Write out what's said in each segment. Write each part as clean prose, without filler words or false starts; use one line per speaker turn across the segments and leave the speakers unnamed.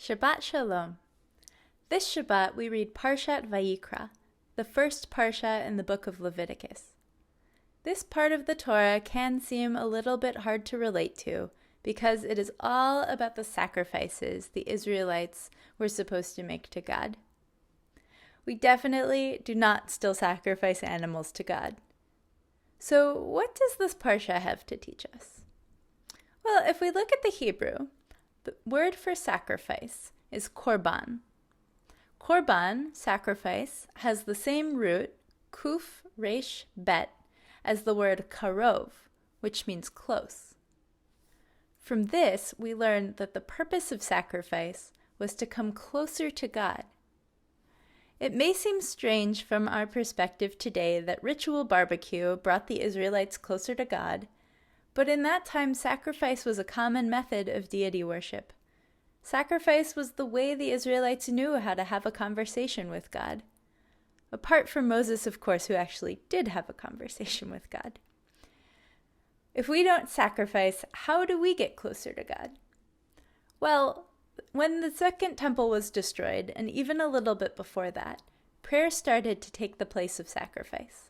Shabbat Shalom. This Shabbat we read Parshat Vayikra, the first Parsha in the book of Leviticus. This part of the Torah can seem a little bit hard to relate to because it is all about the sacrifices the Israelites were supposed to make to God. We definitely do not still sacrifice animals to God. So what does this Parsha have to teach us? Well, if we look at the Hebrew, the word for sacrifice is korban. Korban, sacrifice, has the same root, kuf, resh, bet, as the word karov, which means close. From this, we learn that the purpose of sacrifice was to come closer to God. It may seem strange from our perspective today that ritual barbecue brought the Israelites closer to God, but in that time sacrifice was a common method of deity worship. Sacrifice was the way the Israelites knew how to have a conversation with God. Apart from Moses, of course, who actually did have a conversation with God. If we don't sacrifice, how do we get closer to God? Well, when the second temple was destroyed, and even a little bit before that, prayer started to take the place of sacrifice.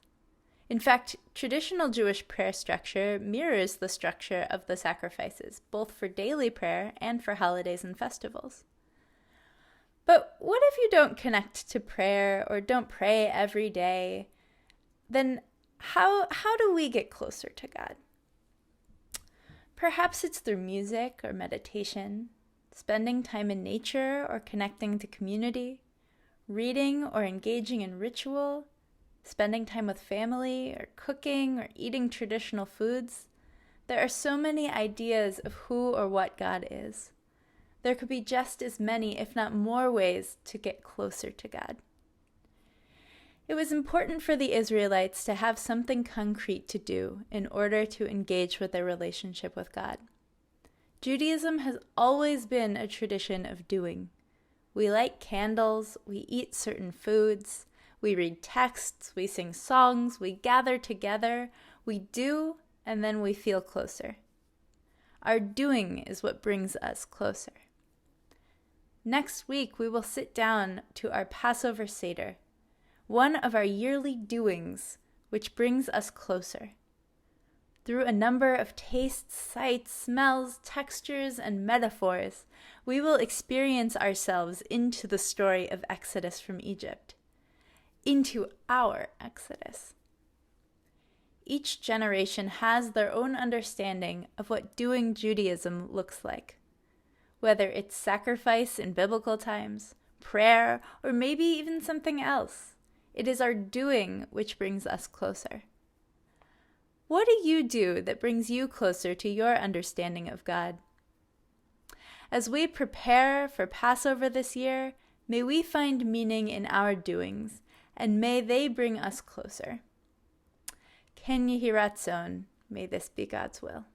In fact, traditional Jewish prayer structure mirrors the structure of the sacrifices, both for daily prayer and for holidays and festivals. But what if you don't connect to prayer or don't pray every day? Then how do we get closer to God? Perhaps it's through music or meditation, spending time in nature or connecting to community, reading or engaging in ritual, spending time with family or cooking or eating traditional foods. There are so many ideas of who or what God is. There could be just as many, if not more, ways to get closer to God. It was important for the Israelites to have something concrete to do in order to engage with their relationship with God. Judaism has always been a tradition of doing. We light candles, we eat certain foods, we read texts, we sing songs, we gather together, we do, and then we feel closer. Our doing is what brings us closer. Next week, we will sit down to our Passover Seder, one of our yearly doings, which brings us closer. Through a number of tastes, sights, smells, textures, and metaphors, we will experience ourselves into the story of Exodus from Egypt. Into our Exodus. Each generation has their own understanding of what doing Judaism looks like. Whether it's sacrifice in biblical times, prayer, or maybe even something else, it is our doing which brings us closer. What do you do that brings you closer to your understanding of God? As we prepare for Passover this year, may we find meaning in our doings, and may they bring us closer. Ken Yehi Ratzon, may this be God's will.